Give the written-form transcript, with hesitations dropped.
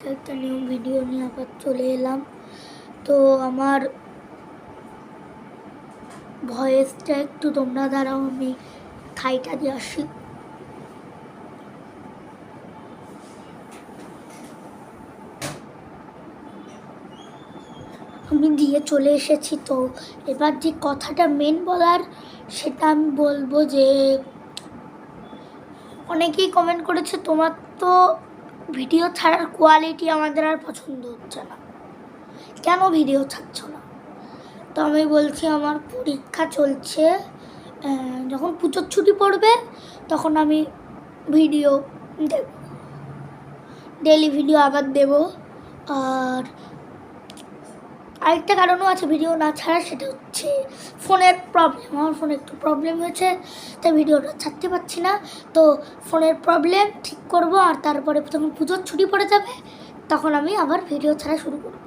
আজকে একটা new video নিয়ে আবার চলে এলাম। তো আমার ভয়েসটা একটু তোমরা দাঁড়াও, আমি খাইটা দিয়ে আসি। আমি দিয়ে চলে এসেছি। তো এবার যে কথাটা মেন বলার সেটা আমি বলবো যে অনেকেই কমেন্ট করেছে তোমার তো ভিডিও ছাড়ার কোয়ালিটি আমাদের আর পছন্দ হচ্ছে না, কেন ভিডিও ছাড়ছ না? তো আমি বলছি আমার পরীক্ষা চলছে, যখন পুজোর ছুটি পড়বে তখন আমি ভিডিও দেব, ডেলি ভিডিও আবার দেব। আর আরেকটা কারণও আছে ভিডিও না ছাড়া, সেটা হচ্ছে ফোনের প্রবলেম। আমার ফোনে একটু প্রবলেম হয়েছে, তাই ভিডিওটা ছাড়তে পারছি না। তো ফোনের প্রবলেম ঠিক করব, আর তারপরে যখন পুজোর ছুটি পড়ে যাবে তখন আমি আবার ভিডিও ছাড়া শুরু করব।